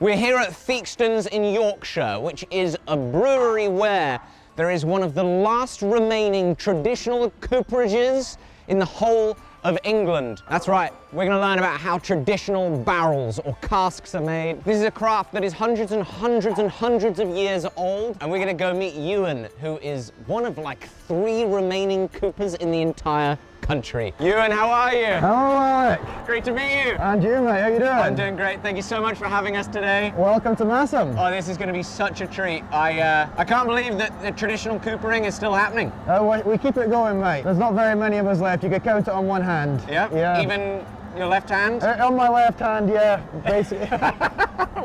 We're here at Theakston's in Yorkshire, which is a brewery where there is one of the last remaining traditional cooperages in the whole of England. That's right, we're going to learn about how traditional barrels or casks are made. This is a craft that is hundreds and hundreds and hundreds of years old, and we're going to go meet Ewan, who is one of like 3 remaining coopers in the entire country. Ewan, how are you? Hello, Alec. Great to meet you. And you, mate, how you doing? I'm doing great. Thank you so much for having us today. Welcome to Massam. Oh, this is going to be such a treat. I can't believe that the traditional coopering is still happening. We keep it going, mate. There's not very many of us left. You could count it on one hand. Yep. Yeah. Even your left hand? On my left hand, yeah, basically.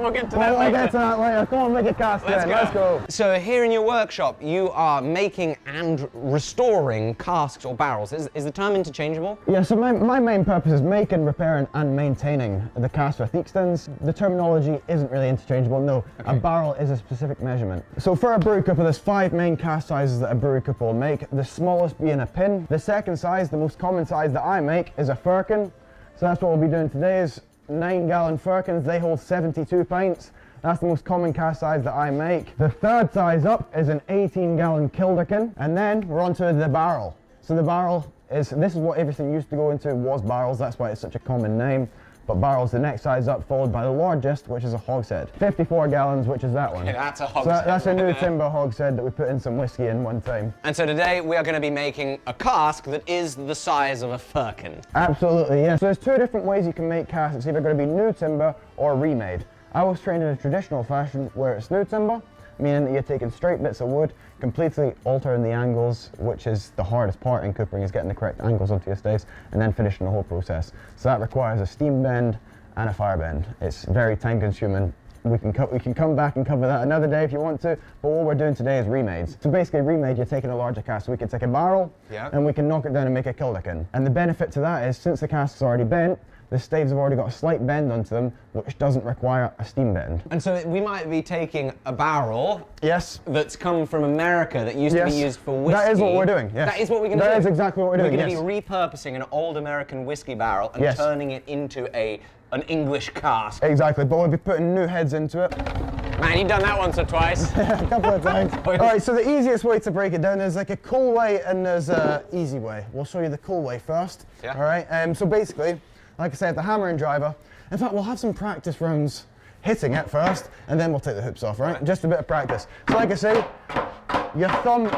We'll get to that later. We'll get to that later. Come on, make a cast then. Let's go. So here in your workshop, you are making and restoring casks or barrels. Is the term interchangeable? Yeah, so my main purpose is making, repairing and maintaining the cask for Theakston's. The terminology isn't really interchangeable, no. Okay. A barrel is a specific measurement. So for a brew cooper, there's 5 main cask sizes that a brew cooper will make. The smallest being a pin. The second size, the most common size that I make, is a firkin. So that's what we'll be doing today is 9-gallon firkins. They hold 72 pints. That's the most common cask size that I make. The third size up is an 18-gallon kilderkin. And then we're onto the barrel. So the barrel this is what everything used to go into, was barrels. That's why it's such a common name. But barrel's the next size up, followed by the largest, which is a hogshead. 54 gallons, which is that one. Okay, that's a hogshead. So that's a new timber hogshead that we put in some whiskey in one time. And so today we are going to be making a cask that is the size of a firkin. Absolutely, yeah. So there's 2 different ways you can make casks. It's either going to be new timber or remade. I was trained in a traditional fashion where it's new timber, meaning that you're taking straight bits of wood, completely altering the angles, which is the hardest part in coopering, is getting the correct angles onto your staves, and then finishing the whole process. So that requires a steam bend and a fire bend. It's very time consuming. We can come back and cover that another day if you want to, but what we're doing today is remades. So basically remade, you're taking a larger cask. So we can take a barrel, and we can knock it down and make a kilderkin. And the benefit to that is, since the cask's already bent, the staves have already got a slight bend onto them, which doesn't require a steam bend. And so we might be taking a barrel, yes, that's come from America that used to be used for whiskey. That is what we're doing, yes. That is what we're going to do? That is exactly what we're doing, We're going to be repurposing an old American whiskey barrel and turning it into an English cask. Exactly, but we'll be putting new heads into it. Man, you've done that once or twice. A couple of times. Alright, so the easiest way to break it down is like a cool way and there's an easy way. We'll show you the cool way first. Yeah. Alright, so basically, like I said, the hammer and driver. In fact, we'll have some practice rounds hitting it first, and then we'll take the hoops off, right? Just a bit of practice. So like I say, your thumb,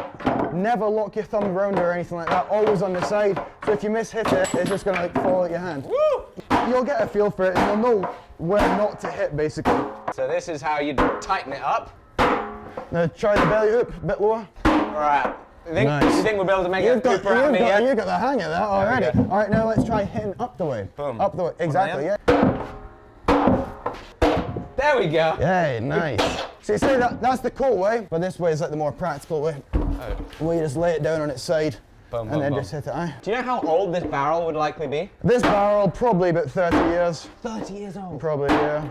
never lock your thumb around or anything like that, always on the side. So if you miss-hit it, it's just gonna like fall out your hand. Woo! You'll get a feel for it, and you'll know where not to hit, basically. So this is how you tighten it up. Now try the belly hoop, a bit lower. Alright. You think we'll be able to make it cooper out of me yet? You've got the hang of that already. Alright, now let's try hitting up the way. Boom. Up the way, exactly, yeah. There we go. Yay, nice. So you see, that's the cool way, but this way is like the more practical way. Where you just lay it down on its side, and then just hit it. Do you know how old this barrel would likely be? This barrel, probably about 30 years. 30 years old? Probably, yeah.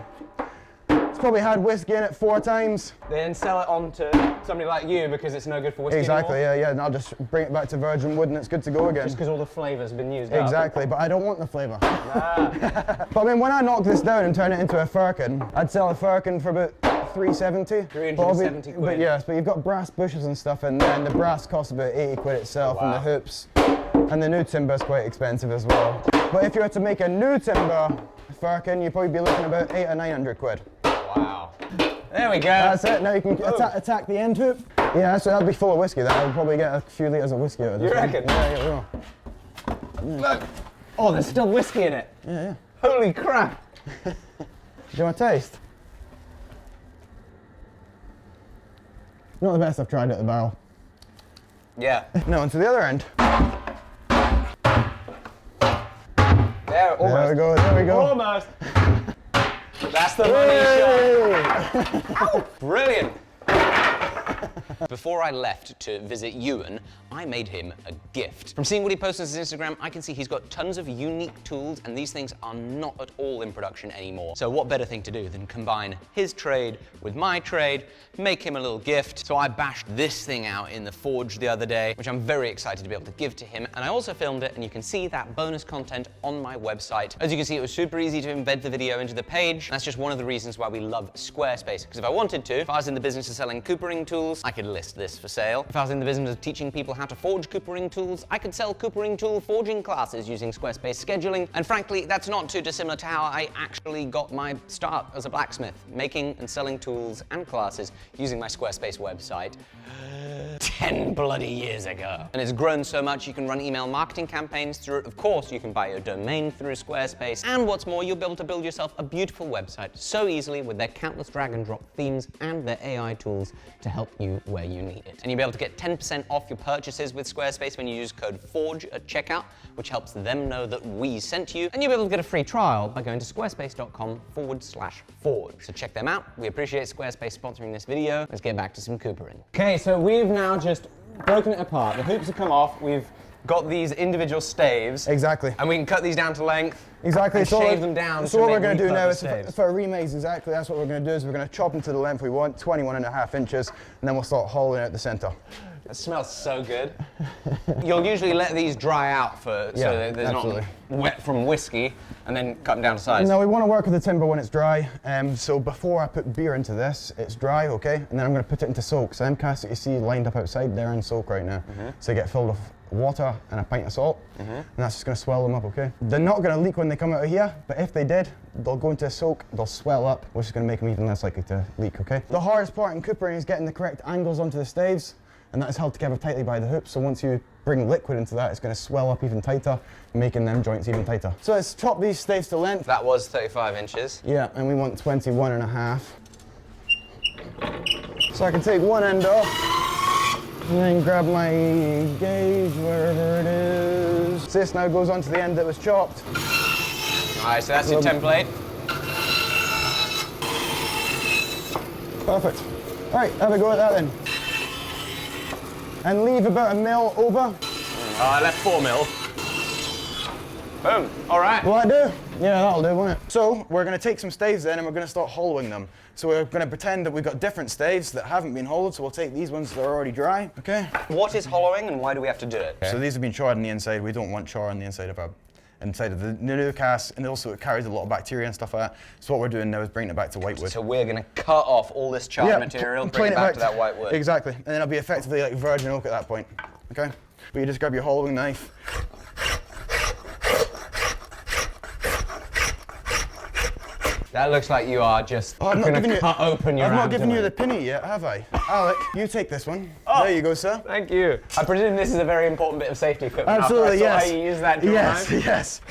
It's probably had whiskey in it 4 times. Then sell it on to somebody like you because it's no good for whiskey Exactly, anymore? yeah, and I'll just bring it back to virgin wood and it's good to go again. Just because all the flavour's been used Exactly, but I don't want the flavour. But I mean, when I knock this down and turn it into a firkin, I'd sell a firkin for about 370. 370 quid. But yes, but you've got brass bushes and stuff in there, and the brass costs about 80 quid itself, and the hoops. And the new timber's quite expensive as well. But if you were to make a new timber firkin, you'd probably be looking about 800 or 900 quid. Wow. There we go. That's it. Now you can attack the end hoop. Yeah, so that'll be full of whiskey. That'll probably get a few litres of whiskey out of this. You reckon? Yeah, we will. Look. Oh, there's still whiskey in it. Yeah. Holy crap. Do you want a taste? Not the best I've tried at the barrel. Yeah. No, and to the other end. There, almost. There we go, there we go. Almost. That's the money shot. Brilliant. Before I left to visit Ewan, I made him a gift. From seeing what he posts on his Instagram, I can see he's got tons of unique tools, and these things are not at all in production anymore. So what better thing to do than combine his trade with my trade, make him a little gift. So I bashed this thing out in the forge the other day, which I'm very excited to be able to give to him. And I also filmed it, and you can see that bonus content on my website. As you can see, it was super easy to embed the video into the page. That's just one of the reasons why we love Squarespace. Because if I wanted to, if I was in the business of selling coopering tools, I could list this for sale. If I was in the business of teaching people how to forge coopering tools, I could sell coopering tool forging classes using Squarespace scheduling. And frankly, that's not too dissimilar to how I actually got my start as a blacksmith, making and selling tools and classes using my Squarespace website 10 bloody years ago. And it's grown so much you can run email marketing campaigns through it. Of course, you can buy your domain through Squarespace. And what's more, you'll be able to build yourself a beautiful website so easily with their countless drag and drop themes and their AI tools to help you where you need it. And you'll be able to get 10% off your purchases with Squarespace when you use code FORGE at checkout, which helps them know that we sent you. And you'll be able to get a free trial by going to squarespace.com/forge. So check them out. We appreciate Squarespace sponsoring this video. Let's get back to some coopering. Okay, so we've now just broken it apart. The hoops have come off. We've got these individual staves. Exactly. And we can cut these down to length. Exactly. And shave them down. So what we're going to do now is for remakes, exactly, that's what we're going to do is we're going to chop them to the length we want, 21.5 inches, and then we'll start hollowing out the center. It smells so good. You'll usually let these dry out so that they're not wet from whiskey, and then cut them down to size. No, we want to work with the timber when it's dry. So before I put beer into this, it's dry, okay? And then I'm going to put it into soak. So them casks that you see lined up outside, they're in soak right now. So they get filled with water and a pint of salt, and that's just going to swell them up, okay? They're not going to leak when they come out of here, but if they did, they'll go into a soak, they'll swell up, which is going to make them even less likely to leak, okay? The hardest part in coopering is getting the correct angles onto the staves, and that is held together tightly by the hoops. So once you bring liquid into that, it's going to swell up even tighter, making them joints even tighter. So let's chop these staves to length. That was 35 inches. Yeah, and we want 21.5. So I can take one end off, and then grab my gauge, wherever it is. So this now goes onto the end that was chopped. All right, so that's your template. Perfect. All right, have a go at that then. And leave about 1 mil over. I left 4 mil. Boom, all right. Will that do? Yeah, that'll do, won't it? So we're going to take some staves then and we're going to start hollowing them. So we're going to pretend that we've got different staves that haven't been hollowed, so we'll take these ones that are already dry, okay? What is hollowing and why do we have to do it? So these have been charred on the inside. We don't want char on the inside of the new cask, and also it carries a lot of bacteria and stuff like that. So what we're doing now is bringing it back to white wood. So we're going to cut off all this charred material, bring it back to that white wood. Exactly, and then it'll be effectively like virgin oak at that point, okay? But you just grab your hollowing knife. That looks like you are just going to cut open your I've not abdomen. given you the pinny yet, have I? Alec, you take this one. Oh, there you go, sir. Thank you. I presume this is a very important bit of safety equipment. Absolutely, yes. I saw how you use that drill Yes, knife. yes.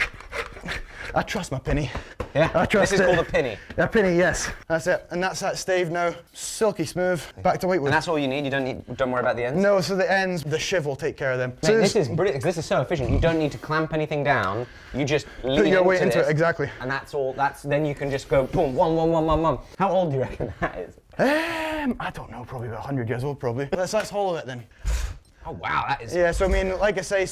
I trust my pinny. Yeah, I trust this is it. called a pinny. A pinny, yes. That's it. And that's that stave now. Silky smooth. Back to white wood. And that's all you need? You don't worry about the ends? No, so the ends, the shiv will take care of them. Mate, So this is brilliant, because this is so efficient. You don't need to clamp anything down. You just lean put your weight into this, it, exactly. And that's all. Then you can just go boom, one. How old do you reckon that is? I don't know, probably about 100 years old, probably. Let's hollow it then. Oh wow, that is. Yeah, so I mean, like I say,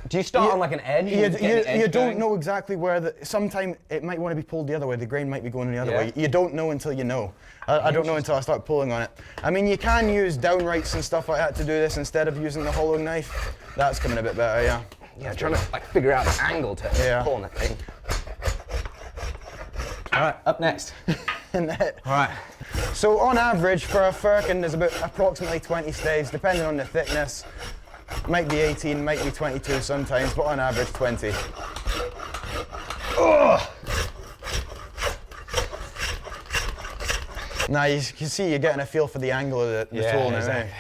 Do you start on like an edge? You don't know exactly where sometime it might want to be pulled the other way. The grain might be going the other way. You don't know until you know. I don't know until I start pulling on it. I mean, you can use downrights and stuff like that to do this instead of using the hollowing knife. That's coming a bit better, yeah. Yeah, trying to like figure out the angle to pull on that thing. All right, up next. All right. So on average, for a firkin, there's about approximately 20 staves, depending on the thickness. Might be 18, might be 22 sometimes, but on average 20. Oh! Now you can see you're getting a feel for the angle of the tool now, exactly.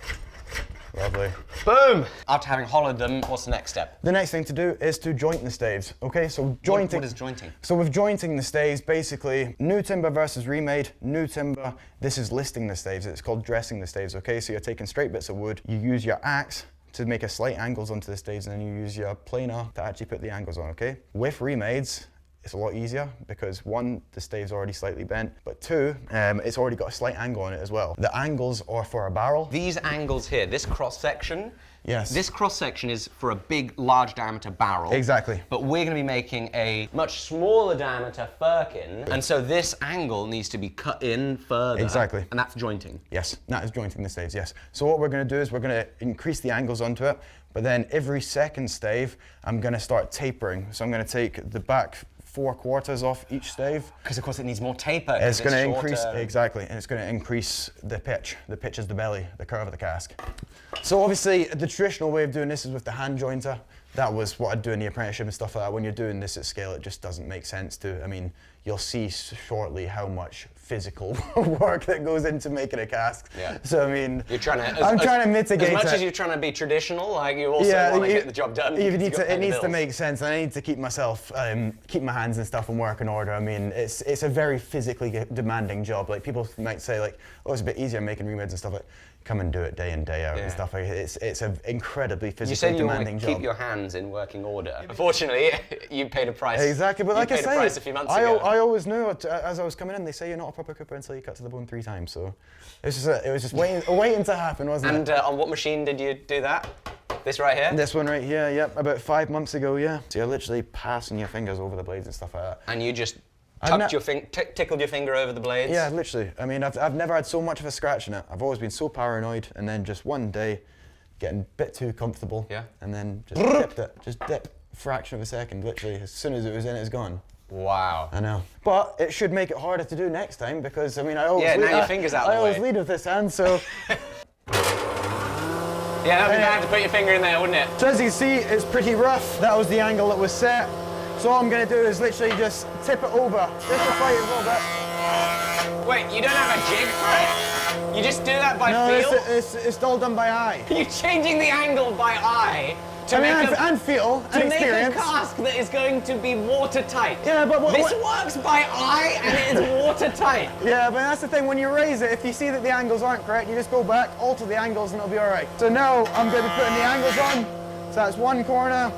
Lovely. Boom! After having hollowed them, what's the next step? The next thing to do is to joint the staves, okay? So jointing. What is jointing? So with jointing the staves, basically, new timber versus remade. New timber, this is listing the staves. It's called dressing the staves, okay? So you're taking straight bits of wood, you use your axe to make a slight angles onto the staves, and then you use your planer to actually put the angles on, okay? With remades, it's a lot easier because one, the stave's already slightly bent, but two, it's already got a slight angle on it as well. The angles are for a barrel. These angles here, this cross section. Yes. This cross section is for a big, large diameter barrel. Exactly. But we're going to be making a much smaller diameter firkin, and so this angle needs to be cut in further. Exactly. And that's jointing. Yes, that is jointing the staves, yes. So what we're going to do is we're going to increase the angles onto it, but then every second stave, I'm going to start tapering. So I'm going to take the back 4/4 off each stave. Because of course it needs more taper. It's going to increase, exactly, and it's going to increase the pitch. The pitch is the belly, the curve of the cask. So obviously the traditional way of doing this is with the hand jointer. That was what I'd do in the apprenticeship and stuff like that. When you're doing this at scale, it just doesn't make sense to, I mean, you'll see shortly how much physical work that goes into making a cask. Yeah. So I mean, I'm trying to mitigate as much it. as you're trying to be traditional, like you also want to get the job done. It needs to make sense, and I need to keep myself, keep my hands and stuff and work in order. I mean, it's a very physically demanding job. Like people might say, like, oh, it's a bit easier making remeds and stuff. Like, come and do it day in, day out and stuff. Like, it's an incredibly physically demanding job. You said you want to keep your hands in working order. Unfortunately, you paid a price. Exactly, but like I say, a few months ago. I always knew as I was coming in. They say you're not a proper cooper until you cut to the bone 3 times. So it was just waiting to happen, wasn't it? And on what machine did you do that? This right here? This one right here, yep, about 5 months ago, yeah. So you're literally passing your fingers over the blades and stuff like that. And you just tickled your finger over the blades? Yeah, literally. I mean, I've never had so much of a scratch in it. I've always been so paranoid, and then just one day, getting a bit too comfortable. Yeah. And then just dipped it. Just dip, fraction of a second, literally. As soon as it was in, it's gone. Wow. I know. But it should make it harder to do next time because, I mean, I always now your finger's out of the way. I always lead with this hand, so. Yeah, that'd be bad to put your finger in there, wouldn't it? So as you can see, it's pretty rough. That was the angle that was set. So all I'm going to do is literally just tip it over, just to fight it a little bit. Wait, you don't have a jig for it? You just do that by feel? No, it's all done by eye. You're changing the angle by eye to and feel and experience. Make a cask that is going to be watertight. Yeah, but this works by eye and it is watertight. Yeah, but that's the thing. When you raise it, if you see that the angles aren't correct, you just go back, alter the angles, and it'll be all right. So now I'm going to be putting the angles on. So that's 1 corner.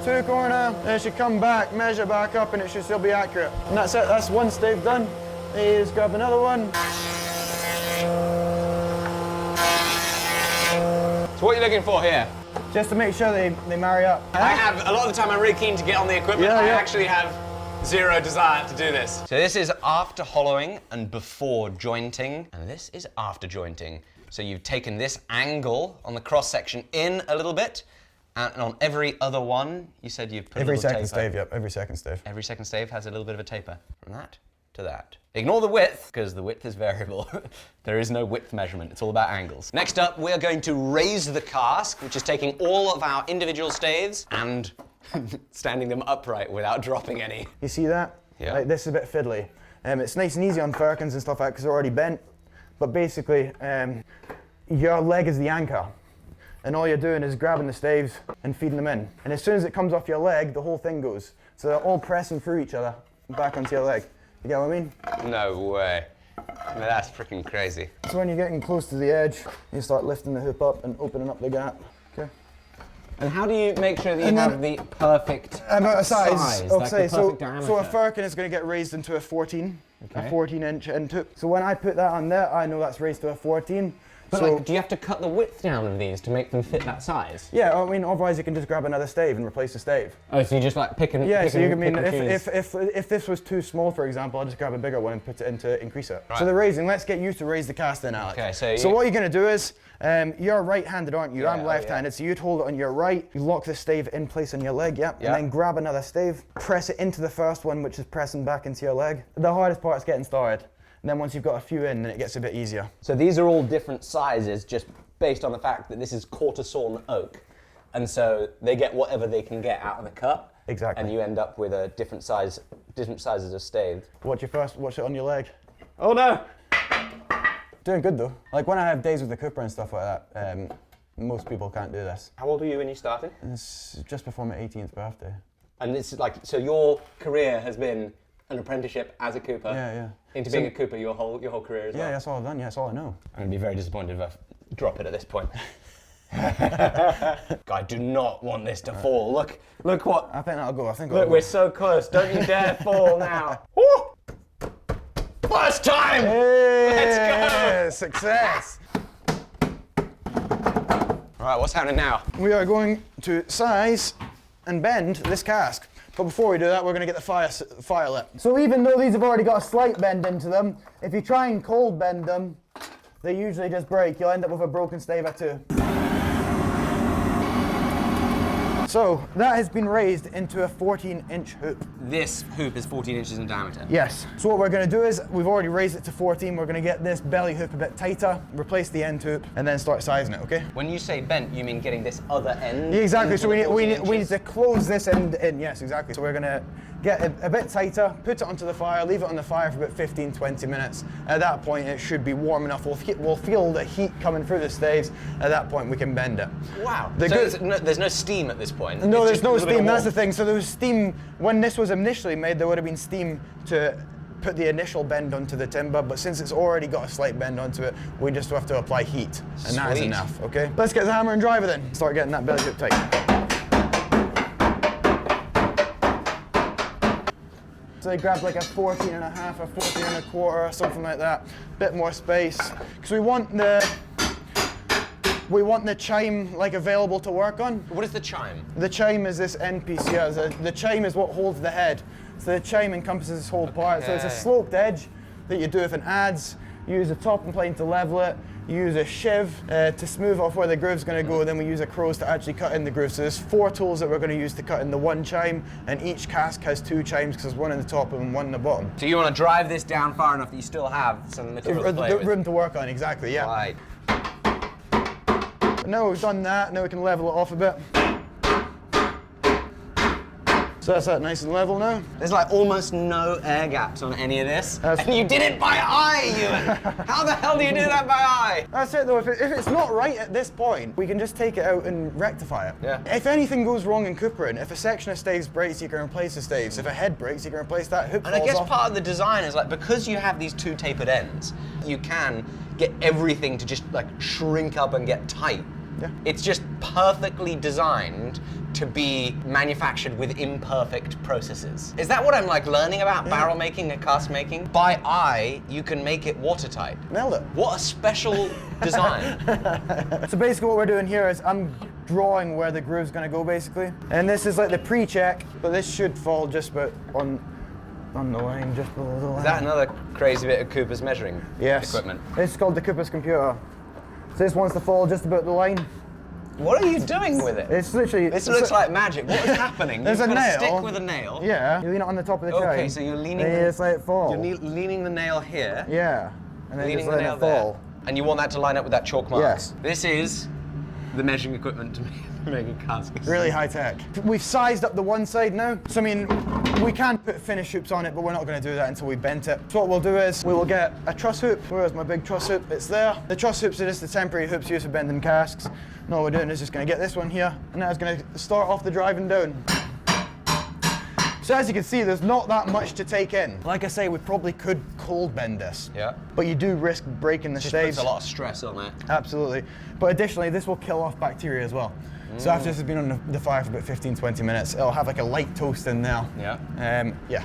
2 corner, and it should come back, measure back up, and it should still be accurate. And that's it, that's 1 stave done. Let's grab another one. So what are you looking for here? Just to make sure they marry up. I have, a lot of the time I'm really keen to get on the equipment. I actually have zero desire to do this. So this is after hollowing and before jointing, and this is after jointing. So you've taken this angle on the cross section in a little bit, and on every other one, you said you've put every a little second taper. stave, yep, every second stave. Every second stave has a little bit of a taper. From that to that. Ignore the width, because the width is variable. There is no width measurement, it's all about angles. Next up, we're going to raise the cask, which is taking all of our individual staves and standing them upright without dropping any. You see that? Yeah. Like, this is a bit fiddly. It's nice and easy on firkins and stuff like that because they're already bent. But basically, your leg is the anchor. And all you're doing is grabbing the staves and feeding them in. And as soon as it comes off your leg, the whole thing goes. So they're all pressing through each other back onto your leg. You get what I mean? No way. That's freaking crazy. So when you're getting close to the edge, you start lifting the hoop up and opening up the gap. Okay. And how do you make sure that you have the perfect size? Okay, like the perfect diameter? So a firkin is going to get raised into a 14, okay. a 14-inch end hoop. So when I put that on there, I know that's raised to a 14. But so, like, do you have to cut the width down of these to make them fit that size? Yeah, I mean, otherwise you can just grab another stave and replace the stave. Oh, so you just like pick and Yeah, so you can mean if this was too small, for example, I'll just grab a bigger one and put it in to increase it. Right. So the raising, let's get you to raise the cast in, Alec. Okay, so what you're going to do is, you're right-handed, aren't you? Yeah, I'm left-handed, so you'd hold it on your right, you lock the stave in place on your leg, and then grab another stave, press it into the first one, which is pressing back into your leg. The hardest part is getting started. And then once you've got a few in, then it gets a bit easier. So these are all different sizes just based on the fact that this is quarter sawn oak. And so they get whatever they can get out of the cut. Exactly. And you end up with a different sizes of stave. Watch it on your leg. Oh no! Doing good though. Like when I have days with the cooper and stuff like that, most people can't do this. How old were you when you started? It's just before my 18th birthday. And this is like, so your career has been an apprenticeship as a cooper. Yeah. Into being a cooper your whole career as well. Yeah, that's all I've done. Yeah, that's all I know. I'm gonna be very disappointed if I drop it at this point. I do not want this to fall. Look what. I think that'll go. Look, we're so close. Don't you dare fall now. Woo! First time! Hey, Let's go! Success! All right, what's happening now? We are going to size and bend this cask. But before we do that, we're going to get the fire lit. So even though these have already got a slight bend into them, if you try and cold bend them, they usually just break. You'll end up with a broken stave or two. So that has been raised into a 14-inch hoop. This hoop is 14 inches in diameter. Yes. So what we're going to do is, we've already raised it to 14. We're going to get this belly hoop a bit tighter, replace the end hoop, and then start sizing it, okay? When you say bent, you mean getting this other end? Yeah, exactly. So we need inches? to close this end in. Yes, exactly. So we're going to get it a bit tighter, put it onto the fire, leave it on the fire for about 15-20 minutes. At that point, it should be warm enough. We'll feel the heat coming through the staves. At that point, we can bend it. Wow. So there's no steam at this point? No, It's there's no just a little bit steam. of That's the warmth. thing. So there was steam when this was initially made. There would have been steam to put the initial bend onto the timber, but since it's already got a slight bend onto it, we just have to apply heat, and that is Sweet. enough. Okay. Let's get the hammer and driver then. Start getting that belly hoop tight. So they grab like a 14 and a half, a 14 and a quarter, something like that. Bit more space, because we want the chime like available to work on. What is the chime? The chime is this end piece here. The chime is what holds the head. So the chime encompasses this whole part. So it's a sloped edge that you do with an adze. You use a topping plane to level it. You use a shiv to smooth off where the groove's going to go. Then we use a crows to actually cut in the groove. So there's 4 tools that we're going to use to cut in the one chime, and each cask has 2 chimes because there's one in the top and one in the bottom. So you want to drive this down far enough that you still have some material to play The with? room to work on, exactly, yeah. Right. Now we've done that, now we can level it off a bit. So that's that nice and level now. There's like almost no air gaps on any of this. That's- And you did it by eye, Ewan! How the hell do you do that by eye? That's it though, if it's not right at this point, we can just take it out and rectify it. Yeah. If anything goes wrong in coopering, if a section of staves breaks, you can replace the staves. If a head breaks, you can replace that. Hoop And I falls guess off. part of the design is like, because you have these 2 tapered ends, you can get everything to just like shrink up and get tight. Yeah. It's just perfectly designed to be manufactured with imperfect processes. Is that what I'm like learning about barrel making and cask making? By eye, you can make it watertight. Nailed it. What a special design. So basically what we're doing here is I'm drawing where the groove's gonna go basically. And this is like the pre-check, but this should fall just about on the line, just below the line. Is that another crazy bit of Cooper's measuring equipment? This is called the Cooper's computer. So this wants to fall just about the line. What are you doing with it? It's literally... This looks like magic. What is happening? There's You've a got nail. stick with a nail. Yeah, you lean it on the top of the chime. Okay, so you're leaning... And you just let it fall. You're leaning the nail here. Yeah, and then Leaning just the let nail it fall. there. And you want that to line up with that chalk mark? Yes. This is the measuring equipment to make a cask. Really high tech. We've sized up the one side now. So I mean, we can put finish hoops on it, but we're not going to do that until we bent it. So what we'll do is we will get a truss hoop. Where's my big truss hoop? It's there. The truss hoops are just the temporary hoops used for bending casks. And all we're doing is just going to get this one here, and now it's going to start off the driving down. So as you can see, there's not that much to take in. Like I say, we probably could cold bend this. Yeah. But you do risk breaking the Just staves. puts a lot of stress on it. Absolutely. But additionally, this will kill off bacteria as well. So after this has been on the fire for about 15-20 minutes, it'll have like a light toast in there. Yeah. Yeah.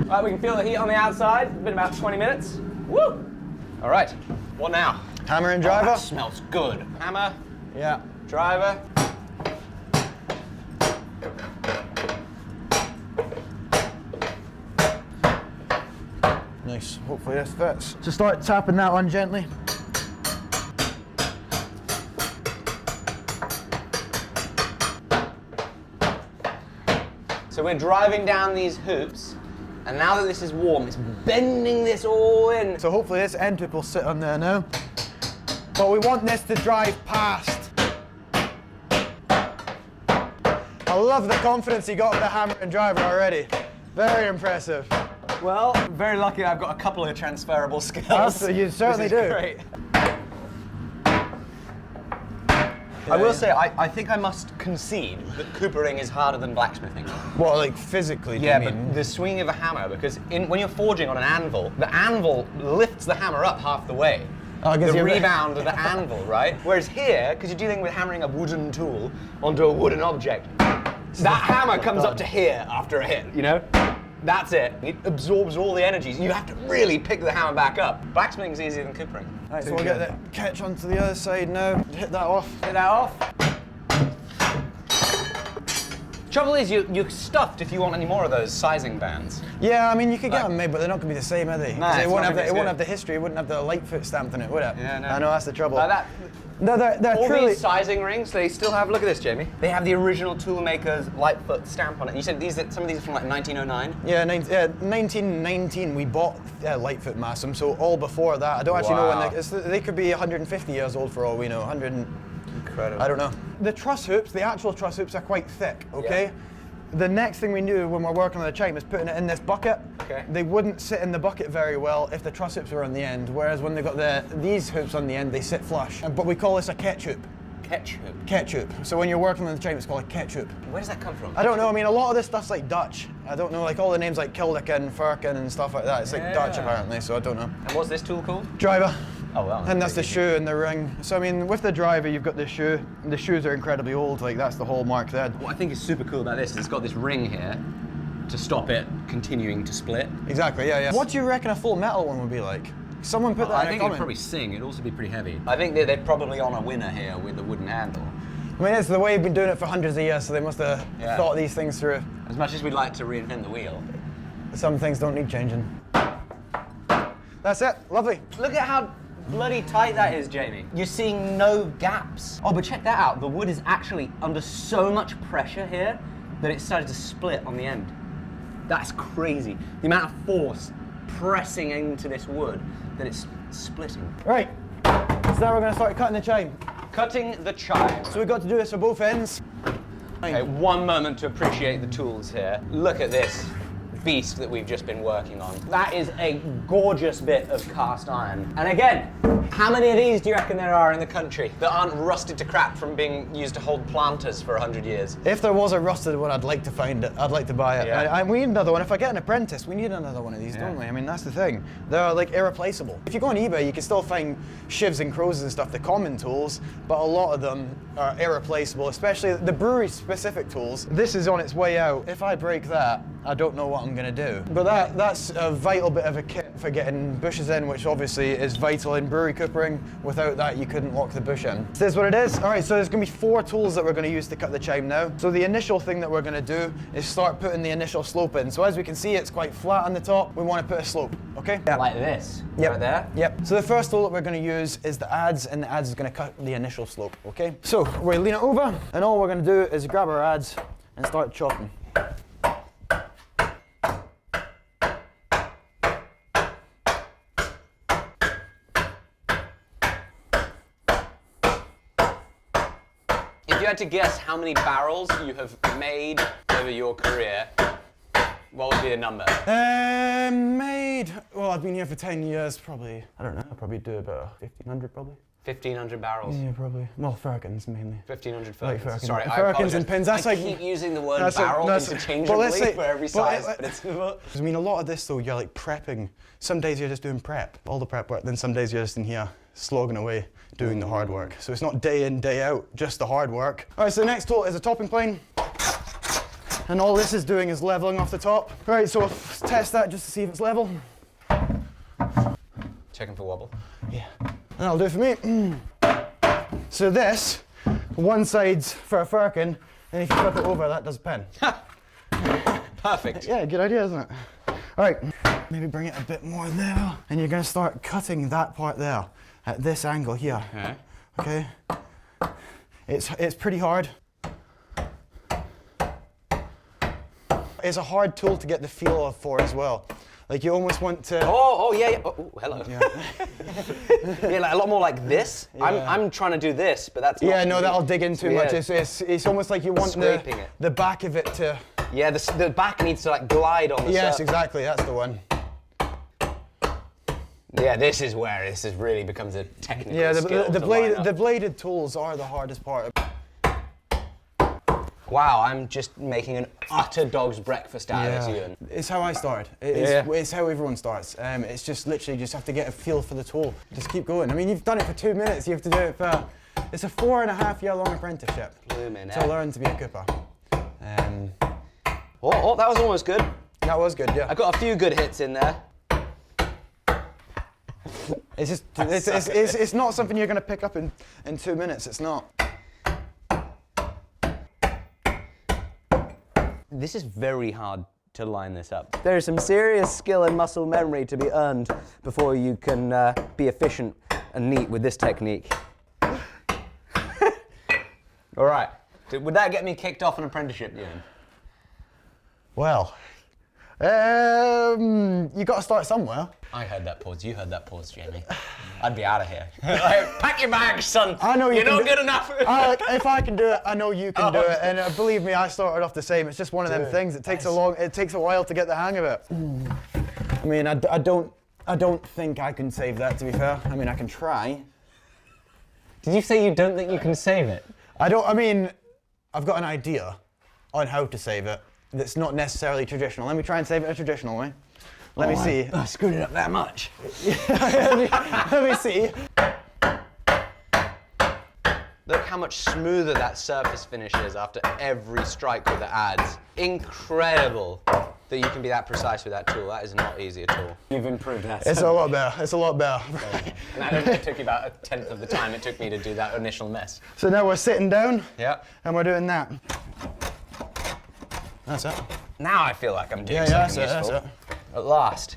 Right, we can feel the heat on the outside. It's been about 20 minutes. Woo! All right. What now? Hammer and Oh, driver. that smells good. Hammer, Yeah. driver. Nice. Hopefully this fits. So start tapping that one gently. So we're driving down these hoops, and now that this is warm, it's bending this all in. So hopefully this end hoop will sit on there now. But we want this to drive past. I love the confidence you got with the hammer and driver already. Very impressive. Well, I'm very lucky I've got a couple of transferable skills. Absolutely, you certainly This is do. Great. I will say, I think I must concede that coopering is harder than blacksmithing. What, like physically? Yeah, do you mean? but the swinging of a hammer, because when you're forging on an anvil, the anvil lifts the hammer up half the way. Oh, I guess the you're rebound of the anvil, right? Whereas here, because you're dealing with hammering a wooden tool onto a wooden object, that hammer comes up to here after a hit, you know? That's it. It absorbs all the energies. You have to really pick the hammer back up. Blacksmithing's easier than coopering. Right, so we'll get that catch onto the other side now. Hit that off. Hit that off. Trouble is, you're stuffed if you want any more of those sizing bands. Yeah, I mean, you could get them made, but they're not going to be the same, are they? Nah, it it's won't not have gonna the, be it won't good. have the history, it wouldn't have the Lightfoot stamped on it, would it? Yeah, no. I know, that's the trouble. That, No, they're all truly... these sizing rings, they still have, look at this, Jamie. They have the original toolmaker's Lightfoot stamp on it. You said some of these are from like 1909? Yeah, 1919 we bought Lightfoot Massum, so all before that. I don't actually know when they could be 150 years old for all we know, 100. Incredible. I don't know. The truss hoops, the actual truss hoops are quite thick, okay? Yeah. The next thing we knew when we're working on the chime is putting it in this bucket. Okay. They wouldn't sit in the bucket very well if the truss hoops were on the end, whereas when they got these hoops on the end, they sit flush. But we call this a ketch hoop. Ketch hoop. Ketch hoop. So when you're working on the chime, it's called a ketch hoop. Where does that come from? I don't know. I mean, a lot of this stuff's like Dutch. I don't know, like all the names like Kildicken, Firkin, and stuff like that. It's like Dutch apparently, so I don't know. And what's this tool called? Driver. Oh, well. And that's the shoe and the ring. So I mean, with the driver, you've got the shoe. The shoes are incredibly old. Like that's the hallmark there. What I think is super cool about this is it's got this ring here to stop it continuing to split. Exactly. Yeah, yeah. What do you reckon a full metal one would be like? Someone put that I in a think it'd comment. probably sing. It'd also be pretty heavy. I think they're probably on a winner here with the wooden handle. I mean, it's the way we've been doing it for hundreds of years, so they must have thought these things through. As much as we'd like to reinvent the wheel. Some things don't need changing. That's it. Lovely. Look at how bloody tight that is, Jamie. You're seeing no gaps. Oh, but check that out. The wood is actually under so much pressure here that it started to split on the end. That's crazy. The amount of force pressing into this wood that it's splitting. Right. So now we're going to start cutting the chime. Cutting the chime. So we've got to do this for both ends. Okay, one moment to appreciate the tools here. Look at this beast that we've just been working on. That is a gorgeous bit of cast iron. And again, how many of these do you reckon there are in the country that aren't rusted to crap from being used to hold planters for 100 years? If there was a rusted one, I'd like to find it. I'd like to buy it. Yeah. We need another one. If I get an apprentice, we need another one of these, don't we? I mean, that's the thing. They're like irreplaceable. If you go on eBay, you can still find shivs and crows and stuff, the common tools, but a lot of them are irreplaceable, especially the brewery-specific tools. This is on its way out. If I break that, I don't know what I'm going to do. But that's a vital bit of a kit for getting bushes in, which obviously is vital in brewery coopering. Without that, you couldn't lock the bush in. This is what it is. All right, so there's going to be 4 tools that we're going to use to cut the chime now. So the initial thing that we're going to do is start putting the initial slope in. So as we can see, it's quite flat on the top. We want to put a slope, okay? Yeah. Like this, Yep. right there? Yep. So the first tool that we're going to use is the adze, and the adze is going to cut the initial slope, okay? So we lean it over, and all we're going to do is grab our adze and start chopping. If you had to guess how many barrels you have made over your career, what would be the number? Well, I've been here for 10 years, probably, I don't know, I'll probably do about 1,500 probably. 1,500 barrels. Yeah, probably. Well, firkins mainly. 1,500 Like firkins. firkins. Sorry, I Firkins apologize. and pins, that's I like- keep using the word That's like- barrel that's- interchangeably but let's say- for every size, but it's... I mean, a lot of this though, you're like prepping. Some days you're just doing prep, all the prep work, then some days you're just in here slogging away, doing the hard work. So it's not day in, day out, just the hard work. All right, so the next tool is a topping plane. And all this is doing is leveling off the top. All right, so let's test that just to see if it's level. Checking for wobble. Yeah, that'll do for me. So this, one side's for a firkin, and if you flip it over, that does a pen. Perfect. Yeah, good idea, isn't it? All right, maybe bring it a bit more there, and you're going to start cutting that part there at this angle here. Okay. Okay. It's pretty hard. It's a hard tool to get the feel for as well. Like you almost want to. Oh yeah, yeah. Oh, hello. Yeah. Yeah, like a lot more like this. Yeah. I'm trying to do this, but that's not Yeah, no, that'll dig in too much. Yeah. It's almost like you want Scraping it. the back of it to. Yeah, the back needs to like glide on the Yes, surface. exactly. That's the one. Yeah, this is where this really becomes a technical skill. Yeah, the bladed tools are the hardest part. Wow, I'm just making an utter dog's breakfast out of this, Ewan. It's how I started. It's how everyone starts. It's just literally just have to get a feel for the tool. Just keep going. I mean, you've done it for 2 minutes. You have to do it for. It's a 4.5-year long apprenticeship to learn to be a cooper. Oh, that was almost good. That was good, yeah. I got a few good hits in there. It's just it's not something you're going to pick up in 2 minutes. It's not. This is very hard to line this up. There is some serious skill and muscle memory to be earned before you can be efficient and neat with this technique. All right. Would that get me kicked off an apprenticeship, Ewan? Well, you got to start somewhere. I heard that pause. You heard that pause, Jamie. I'd be out of here. Like, pack your bags, son. I know you're not good enough. If I can do it, I know you can do it. And believe me, I started off the same. It's just one of them things. It takes a while to get the hang of it. I mean, I don't think I can save that. To be fair, I mean, I can try. Did you say you don't think you can save it? I mean, I've got an idea on how to save it. That's not necessarily traditional. Let me try and save it a traditional way. Let me see. I screwed it up that much. Let me see. Look how much smoother that surface finish is after every strike with the adze. Incredible that you can be that precise with that tool. That is not easy at all. You've improved that. It's a lot better. It's a lot better. And I don't think it took you about a tenth of the time it took me to do that initial mess. So now we're sitting down. Yeah. And we're doing that. That's it. Now I feel like I'm doing something useful. That's it. At last.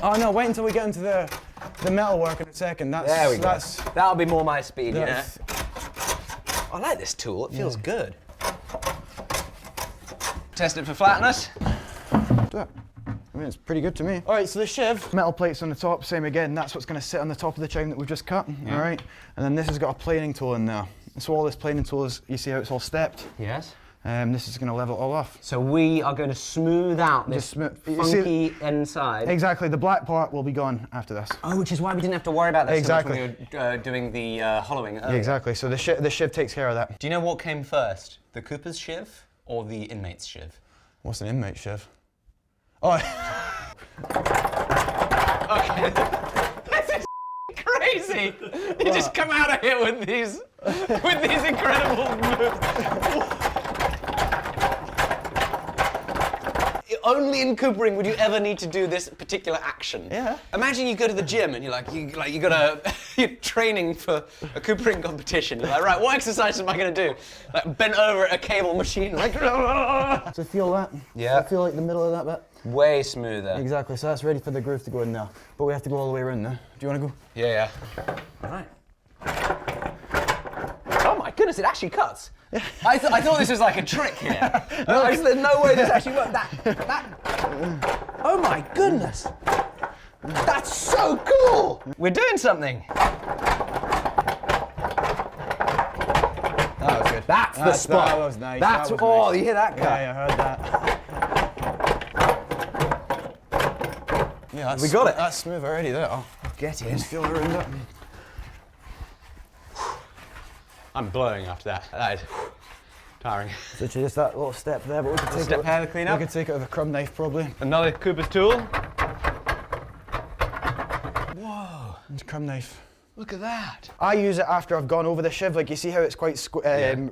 Oh no, wait until we get into the metal work in a second. There we go. That'll be more my speed, you know? I like this tool, it feels good. Test it for flatness. Do it. I mean, it's pretty good to me. All right, so the shiv, metal plates on the top, same again. That's what's going to sit on the top of the chime that we've just cut. All right, and then this has got a planing tool in there. So all this planing tool is, you see how it's all stepped? Yes. This is going to level it all off. So we are going to smooth out this funky inside. Exactly, the black part will be gone after this. Oh, which is why we didn't have to worry about this exactly. so much when we were doing the hollowing earlier. Exactly, so the shiv takes care of that. Do you know what came first, the cooper's shiv or the inmate's shiv? What's an inmate shiv? Oh. Okay. This is crazy. You just come out of here with these incredible moves. Only in coopering would you ever need to do this particular action. Yeah. Imagine you go to the gym and you're training for a coopering competition. You're like, right, what exercises am I going to do? Like bent over at a cable machine. Like, So feel that? Yeah. I feel like the middle of that bit? Way smoother. Exactly, so that's ready for the groove to go in there. But we have to go all the way around there. Do you want to go? Yeah. All right. Oh my goodness, it actually cuts. I thought this was like a trick here. There's no way this actually worked. Oh my goodness. That's so cool. We're doing something. That was good. That's the spot. That was nice. That's that was all. nice. You hear that cut? Yeah, I heard that. Yeah, We got it. That's smooth already there. Oh, Get in. just feel around it. I'm blowing after that. That is tiring. So just that little step there, but we can take Step it. here to clean up. We can take it with a crumb knife probably. Another Cooper's tool. Whoa. And crumb knife. Look at that. I use it after I've gone over the shiv. Like you see how it's quite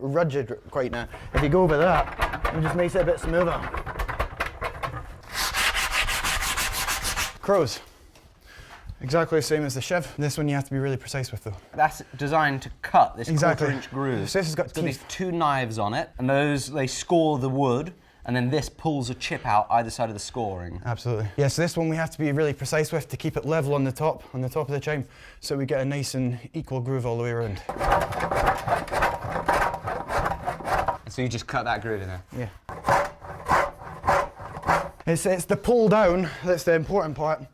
rugged quite now. If you go over that, it just makes it a bit smoother. Crows. Exactly the same as the shiv. This one you have to be really precise with though. That's designed to cut this Exactly. quarter-inch groove. So this has got It's got these teeth. 2 knives on it, and they score the wood, and then this pulls a chip out either side of the scoring. Absolutely. Yeah, so this one we have to be really precise with to keep it level on the top of the chime, so we get a nice and equal groove all the way around. And so you just cut that groove in there. Yeah. It's the pull down that's the important part,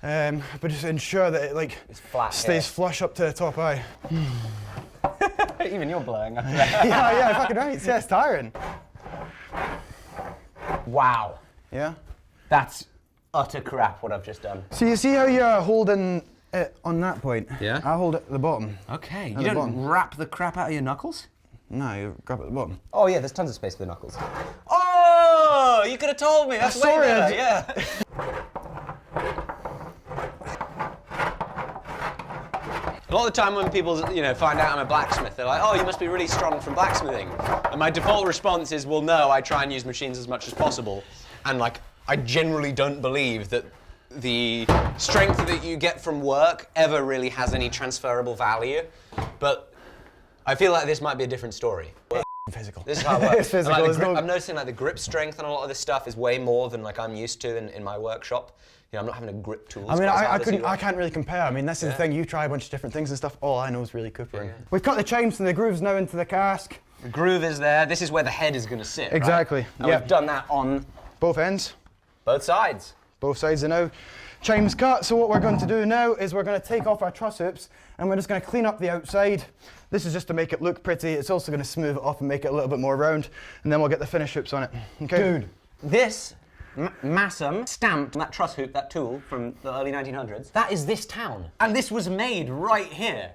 but just ensure that it It's flat, stays flush up to the top eye. Even you're blowing after that. yeah, fucking right. Yeah, it's tiring. Wow. Yeah. That's utter crap what I've just done. So you see how you're holding it on that point? Yeah. I hold it at the bottom. Okay, At you the don't bottom. wrap the crap out of your knuckles? No, you grab it at the bottom. Oh yeah, there's tons of space for the knuckles. Oh, you could have told me. That's way Sorry, better, yeah. A lot of the time when people, find out I'm a blacksmith, they're like, oh, you must be really strong from blacksmithing. And my default response is, well, no, I try and use machines as much as possible. And I generally don't believe that the strength that you get from work ever really has any transferable value. But I feel like this might be a different story. Physical. This is how it works. It's physical. I'm noticing the grip strength on a lot of this stuff is way more than I'm used to in my workshop. I'm not having to grip tools. I mean, I can't really compare. I mean, this is the thing. You try a bunch of different things and stuff. All I know is really coopering. Yeah. We've cut the chimes and the grooves now into the cask. The groove is there. This is where the head is going to sit. Exactly. Right? And we've done that on both ends. Both sides. Both sides are now chimes cut. So what we're going to do now is we're going to take off our truss hoops and we're just going to clean up the outside. This is just to make it look pretty. It's also going to smooth it off and make it a little bit more round. And then we'll get the finish hoops on it. Okay. Dude, this Massam stamped that truss hoop, that tool from the early 1900s. That is this town, and this was made right here,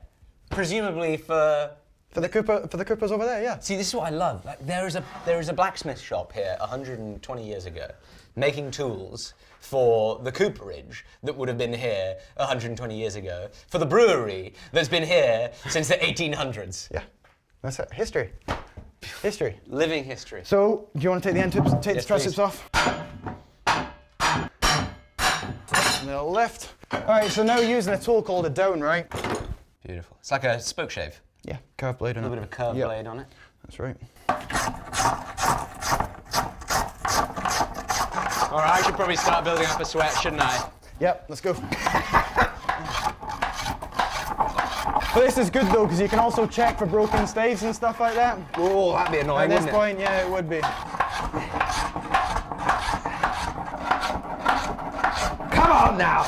presumably for the coopers over there. Yeah. See, this is what I love. There is a blacksmith shop here 120 years ago, making tools for the cooperage that would have been here 120 years ago, for the brewery that's been here since the 1800s. Yeah, that's it. History. History. Living history. So, do you want to take the end hoops, take the truss hoops off? And they'll lift. All right, so now using a tool called a down, right? Beautiful. It's like a spoke shave. Yeah, curved blade on it. A little bit of a curved blade on it. That's right. All right, I should probably start building up a sweat, shouldn't I? Yep, let's go. But this is good though, because you can also check for broken staves and stuff like that. Oh, that'd be annoying, At this point, yeah, it would be. Come on now!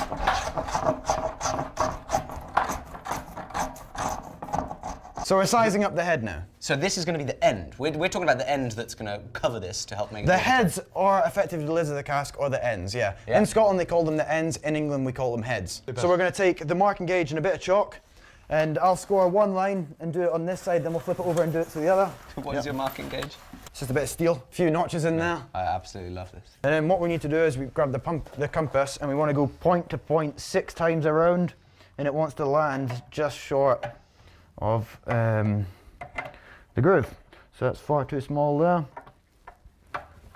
So we're sizing up the head now. So this is going to be the end. We're talking about the end that's going to cover this to help make it. The heads are effectively the lids of the cask, or the ends, yeah. In Scotland they call them the ends, in England we call them heads. So we're going to take the marking gauge and a bit of chalk, and I'll score one line and do it on this side, then we'll flip it over and do it to the other. What is your marking gauge? It's just a bit of steel, a few notches in there. I absolutely love this. And then what we need to do is we grab the compass and we want to go point to point 6 times around, and it wants to land just short of the groove. So that's far too small there.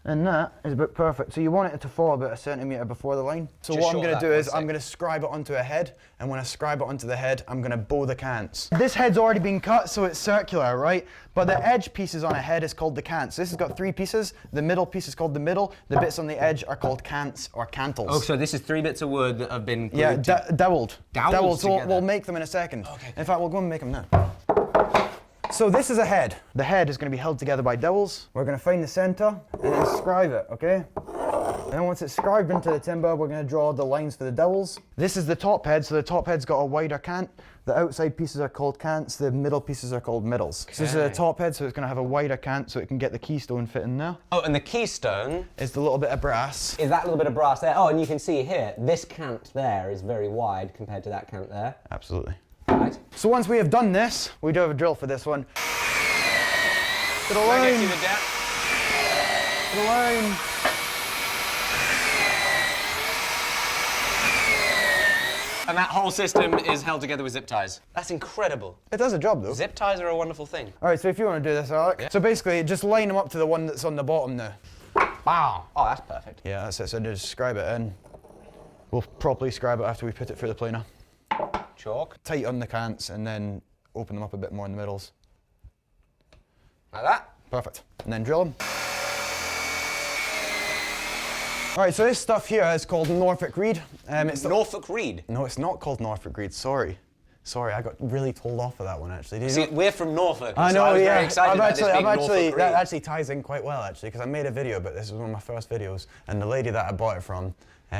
And that is about perfect. So you want it to fall about a centimetre before the line. So Just what I'm going to do is 1 I'm going to scribe it onto a head, and when I scribe it onto the head, I'm going to bow the cants. This head's already been cut, so it's circular, right? But the edge pieces on a head is called the cants. This has got 3 pieces. The middle piece is called the middle. The bits on the edge are called cants or cantles. Oh, so this is 3 bits of wood that have been glued doweled. Doweled So together. we'll make them in a second. Okay. In fact, we'll go and make them now. So this is a head. The head is going to be held together by dowels. We're going to find the center and then scribe it, okay? And then once it's scribed into the timber, we're going to draw the lines for the dowels. This is the top head, so the top head's got a wider cant. The outside pieces are called cants, the middle pieces are called middles. Okay. So this is the top head, so it's going to have a wider cant so it can get the keystone fit in there. Oh, and the keystone is the little bit of brass. Is that little bit of brass there? Oh, and you can see here, this cant there is very wide compared to that cant there. Absolutely. Right. So once we have done this, we do have a drill for this one. To the line. To the line. And that whole system is held together with zip ties. That's incredible. It does a job though. Zip ties are a wonderful thing. All right, so if you want to do this, Alec. Yeah. So basically, just line them up to the one that's on the bottom now. Wow. Oh, that's perfect. Yeah, that's it. So just scribe it in. We'll properly scribe it after we put it through the planer. Chalk. Tight on the cants and then open them up a bit more in the middles. Like that? Perfect. And then drill them. All right, so this stuff here is called Norfolk reed. It's Norfolk reed? No, it's not called Norfolk reed, sorry. Sorry, I got really told off for that one actually. See, we're from Norfolk, I know, so I was yeah. very excited about this being Norfolk reed. That actually ties in quite well actually, because I made a video, but this was one of my first videos, and the lady that I bought it from,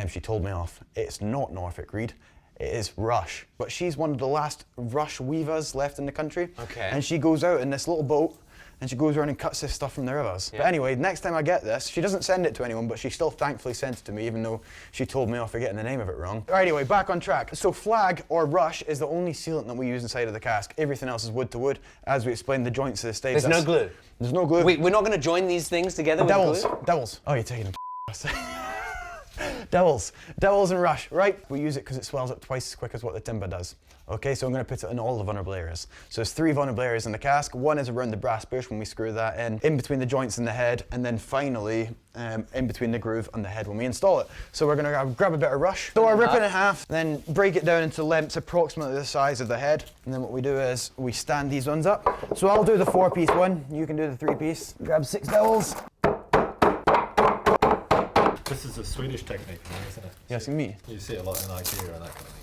she told me off. It's not Norfolk reed. It is rush, but she's one of the last rush weavers left in the country. Okay. And she goes out in this little boat, and she goes around and cuts this stuff from the rivers. Yeah. But anyway, next time I get this, she doesn't send it to anyone, but she still thankfully sent it to me, even though she told me off for getting the name of it wrong. Anyway, back on track. So flag or rush is the only sealant that we use inside of the cask. Everything else is wood to wood. As we explained, the joints of the staves. There's no glue. There's no glue. Wait, we're not going to join these things together with glue? Devils. Oh, you're taking a Devils and rush, right? We use it because it swells up twice as quick as what the timber does. Okay, so I'm going to put it in all the vulnerable areas. So there's 3 vulnerable areas in the cask. One is around the brass bush when we screw that in between the joints and the head, and then finally in between the groove and the head when we install it. So we're going to grab a bit of rush. So I rip it in half, then break it down into lengths approximately the size of the head. And then what we do is we stand these ones up. So I'll do the 4-piece one, you can do the 3-piece. Grab 6 dowels. This is a Swedish technique, isn't it? Yes, me. You see it a lot in IKEA and that kind of thing.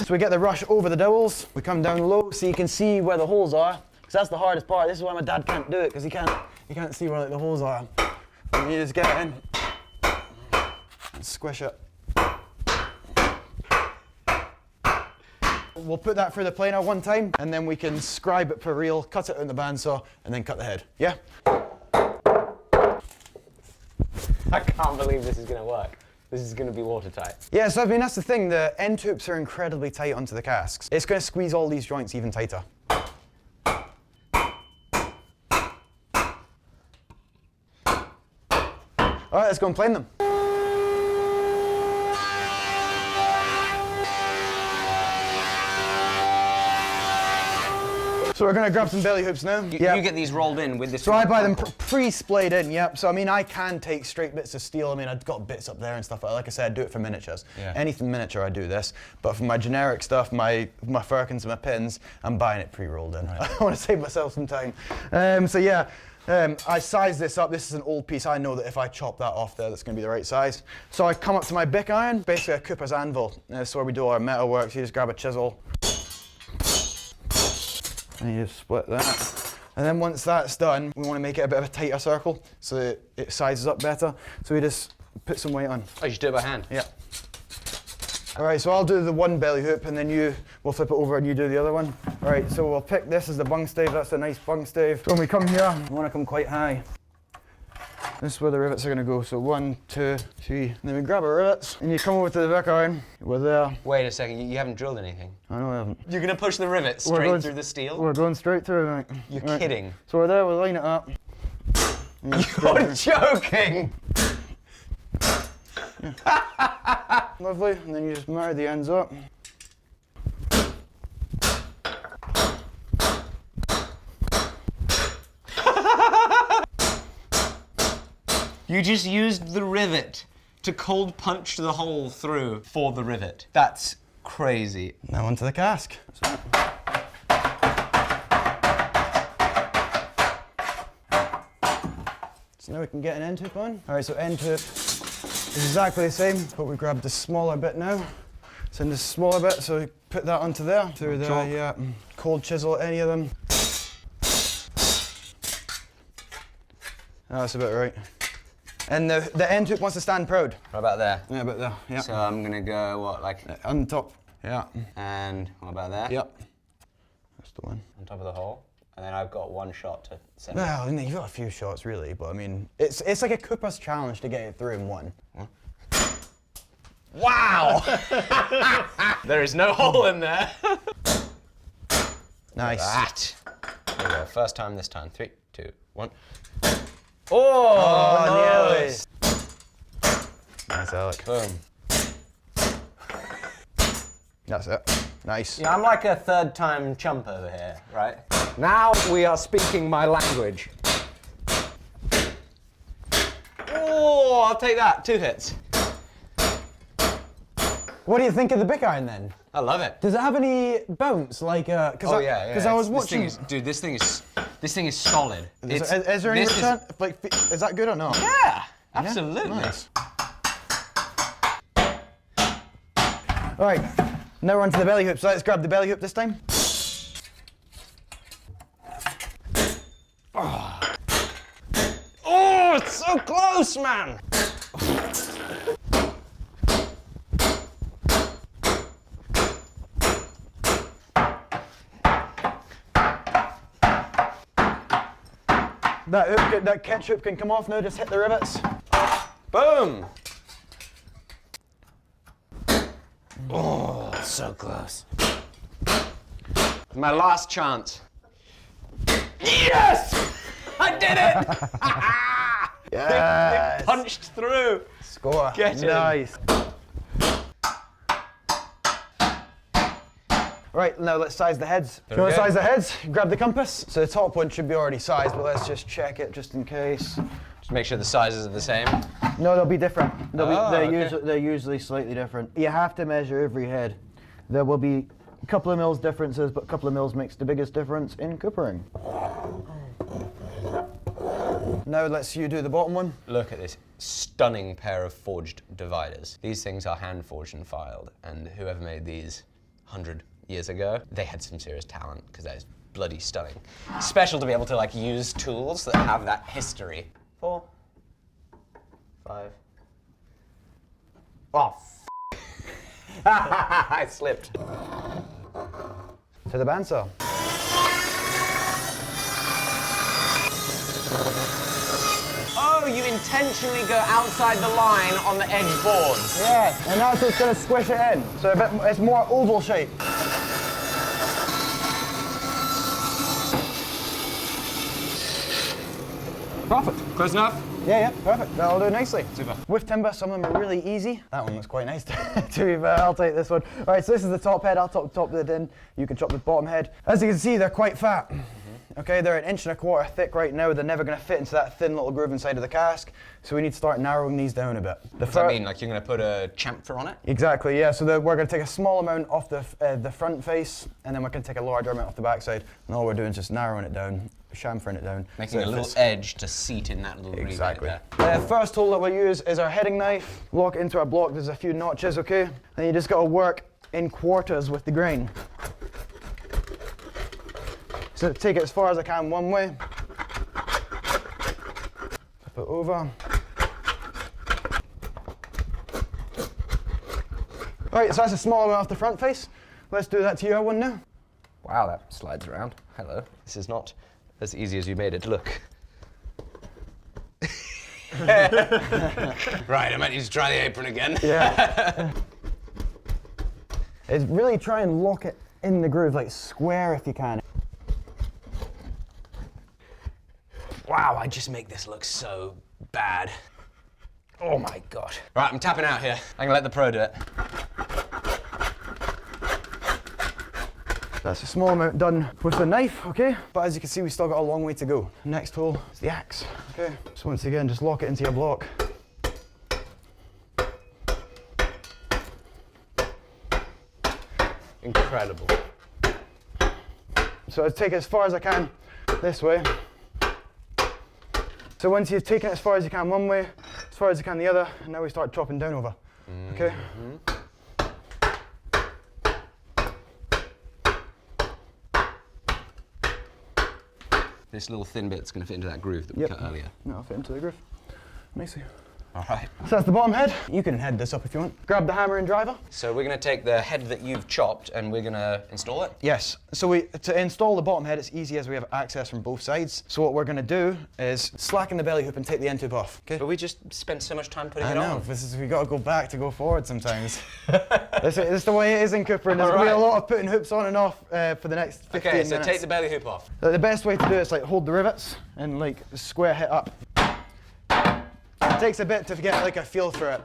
So we get the rush over the dowels, we come down low so you can see where the holes are, because that's the hardest part. This is why my dad can't do it, because he can't see where the holes are. And you just get it in and squish it. We'll put that through the planer one time, and then we can scribe it for real, cut it in the bandsaw, and then cut the head. Yeah? I can't believe this is going to work. This is going to be watertight. Yeah, so I mean, that's the thing. The end tubes are incredibly tight onto the casks. It's going to squeeze all these joints even tighter. All right, let's go and plane them. So we're going to grab some belly hoops now. You get these rolled in with this. So I buy them pre-splayed in, yep. So I mean, I can take straight bits of steel. I mean, I've got bits up there and stuff. Like I said, I do it for miniatures. Yeah. Anything miniature, I do this. But for my generic stuff, my firkins and my pins, I'm buying it pre-rolled in. Right. I want to save myself some time. So yeah, I size this up. This is an old piece. I know that if I chop that off there, that's going to be the right size. So I come up to my bick iron, basically a Cooper's anvil. That's where we do our metal work. So you just grab a chisel. And you just split that. And then once that's done, we want to make it a bit of a tighter circle so that it sizes up better. So we just put some weight on. Oh, you should do it by hand? Yeah. All right, so I'll do the one belly hoop and then we'll flip it over and you do the other one. All right, so we'll pick this as the bung stave. That's a nice bung stave. So when we come here, we want to come quite high. This is where the rivets are going to go. So 1, 2, 3. And then we grab our rivets and you come over to the back iron. We're there. Wait a second, you haven't drilled anything. I know I haven't. You're going to push the rivet straight through the steel? We're going straight through, right. You're right. kidding. So we're there, we'll line it up. You're joking! Lovely, and then you just marry the ends up. You just used the rivet to cold punch the hole through for the rivet. That's crazy. Now onto the cask. So now we can get an end tube on. All right, so end tube is exactly the same, but we grabbed the smaller bit now. So in the smaller bit, so we put that onto there. Through the cold chisel, any of them. Oh, that's about right. And the end tube wants to stand proud. What about there? Yeah, about there, yeah. So I'm gonna go, what, like... On top, yeah. And what about there? Yep. That's the one. On top of the hole. And then I've got one shot to send. Well, you've got a few shots really, but I mean, it's like a Cooper's challenge to get it through in one. Huh? Wow! There is no hole in there. Nice. That. There we go. First time this time. 3, 2, 1. Oh, nice. Nice, Alec. Boom. That's it. Nice. Yeah, I'm like a third-time chump over here, right? Now we are speaking my language. Oh, I'll take that. 2 hits. What do you think of the Bic Iron then? I love it. Does it have any bounce? Like, because I was watching. This thing is solid. Is there any return? Like, is that good or not? Yeah, absolutely. Yeah? Nice. All right, now we're onto the belly hoop. So let's grab the belly hoop this time. Oh, it's so close, man. That ketchup can come off now, just hit the rivets. Boom! Oh, so close. My last chance. Yes! I did it! Yes! It punched through. Score. Get in. Nice. Right, now let's size the heads. If you want to size the heads, grab the compass. So the top one should be already sized, but let's just check it just in case. Just make sure the sizes are the same. No, they'll be different. Okay. They're usually slightly different. You have to measure every head. There will be a couple of mils differences, but a couple of mils makes the biggest difference in coopering. Now let's you do the bottom one. Look at this stunning pair of forged dividers. These things are hand forged and filed, and whoever made these 100 years ago, they had some serious talent, because that is bloody stunning. Special to be able to like use tools that have that history. 4, 5. Oh, I slipped. To the bandsaw. Oh, you intentionally go outside the line on the edge boards. Yeah, and that's what's going to squish it in. So it's more oval shape. Perfect. Close enough? Yeah, perfect. That'll do nicely. Super. With timber, some of them are really easy. That one looks quite nice to be fair. I'll take this one. All right, so this is the top head. I'll chop the top bit in. You can chop the bottom head. As you can see, they're quite fat. Okay, they're 1.25 inches thick right now. They're never going to fit into that thin little groove inside of the cask. So we need to start narrowing these down a bit. Does that mean like you're going to put a chamfer on it? Exactly, yeah. So we're going to take a small amount off the front face, and then we're going to take a larger amount off the backside. And all we're doing is just narrowing it down, chamfering it down. Making a little edge to seat in that little rebate Exactly. there. First tool that we'll use is our heading knife. Lock it into our block. There's a few notches, okay? Then you just got to work in quarters with the grain. So take it as far as I can one way. Flip it over. All right, so that's a small amount off the front face. Let's do that to your one now. Wow, that slides around. Hello. This is not as easy as you made it look. Right, I might need to try the apron again. Yeah. It's really try and lock it in the groove, like square if you can. Wow, I just make this look so bad. Oh my god. Right, I'm tapping out here. I'm gonna let the pro do it. That's a small amount done with the knife, okay? But as you can see, we still got a long way to go. Next tool is the axe, okay? So once again, just lock it into your block. Incredible. So I'll take it as far as I can this way. So once you've taken it as far as you can one way, as far as you can the other, and now we start chopping down over, okay? This little thin bit's gonna fit into that groove that we cut earlier. No, I'll fit into the groove. Nicely. All right. So that's the bottom head. You can head this up if you want. Grab the hammer and driver. So we're gonna take the head that you've chopped and we're gonna install it? Yes. So to install the bottom head, it's easy as we have access from both sides. So what we're going to do is slacken the belly hoop and take the end tube off. Okay. But we just spent so much time putting I it know. on. We got to go back to go forward sometimes. This is the way it is in coopering. There's going to be a lot of putting hoops on and off for the next 15 minutes. Okay, so take the belly hoop off. The best way to do it is like hold the rivets and like square hit up. It takes a bit to get like a feel for it.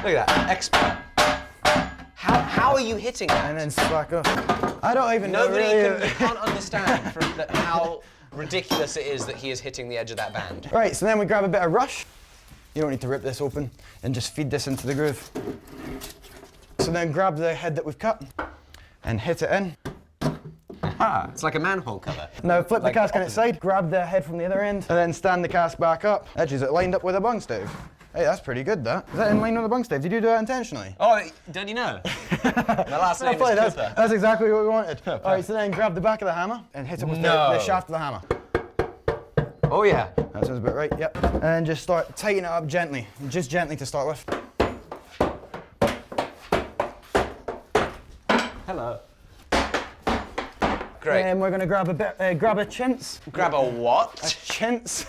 Look at that, expert. How are you hitting that? And then slack off. I don't even know really. You can't understand how ridiculous it is that he is hitting the edge of that band. Right, so then we grab a bit of rush. You don't need to rip this open and just feed this into the groove. So then grab the head that we've cut and hit it in. Aha, it's like a manhole cover. Now flip the cask on its side, grab the head from the other end, and then stand the cask back up. Edges it lined up with a bung stave. Hey, that's pretty good, that. Is that in line with the bung stave? Did you do that intentionally? Oh, don't you know? My last name is Cooper. That's exactly what we wanted. All right, so then grab the back of the hammer and hit it with the shaft of the hammer. Oh yeah. That sounds about right, yep. And then just start tightening it up gently, just gently to start with. Hello. great. And we're going to grab a bit, grab a chintz. Grab a what? Chintz.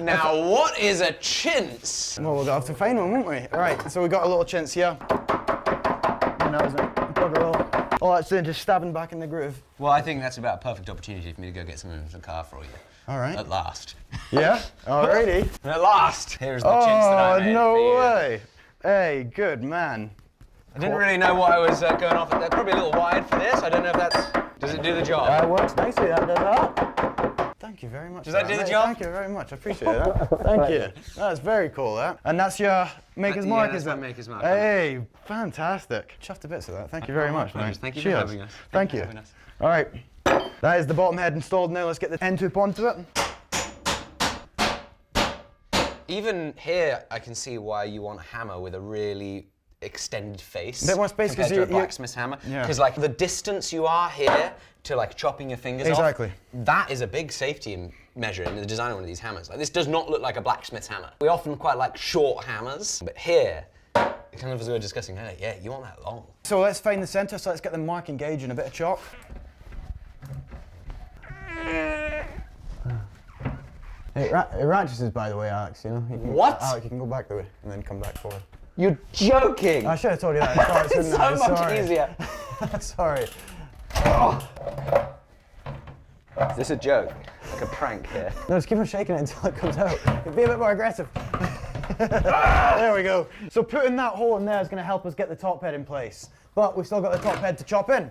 Now, what is a chintz? Well, we'll have to find one, won't we? All right, so we got a little chintz here. And that was it. Plug a roll. Oh, that's it, just stabbing back in the groove. Well, I think that's about a perfect opportunity for me to go get something from the car for you. All right. At last. Yeah? Alrighty. At last! Here's the chintz that I made no for you. way. Hey, good man. I didn't really know what I was going off at. They're probably a little wide for this. I don't know if that's... Does it do the job? That works nicely, that does that. Thank you very much. Does that do the job? Thank you very much, I appreciate that. Thank you. That's very cool, that. And that's your maker's mark, that's is it? my maker's mark. Hey, fantastic. Chuffed to bits of that. Thank you very much, man. Thank you Cheers. for having us. Thank you. All right. That is the bottom head installed now. Let's get the end tube onto it. Even here, I can see why you want a hammer with a really extended face. A bit more space compared to a blacksmith's hammer. Yeah. Because like the distance you are here to like chopping your fingers Exactly. off, that is a big safety measure in the design of one of these hammers. Like this does not look like a blacksmith's hammer. We often quite like short hammers, but here, kind of as we were discussing earlier, yeah, you want that long. So let's find the center, so let's get the marking gauge and a bit of chalk. It ratchets, by the way, Alex, you know? What? Alex, you can go back the way and then come back forward. You're joking! I should have told you that. Sorry, It's shouldn't I? so much Sorry. easier. Sorry. Is this a joke? Like a prank here? No, just keep on shaking it until it comes out. Be a bit more aggressive. There we go. So putting that hole in there is going to help us get the top head in place. But we've still got the top head to chop in.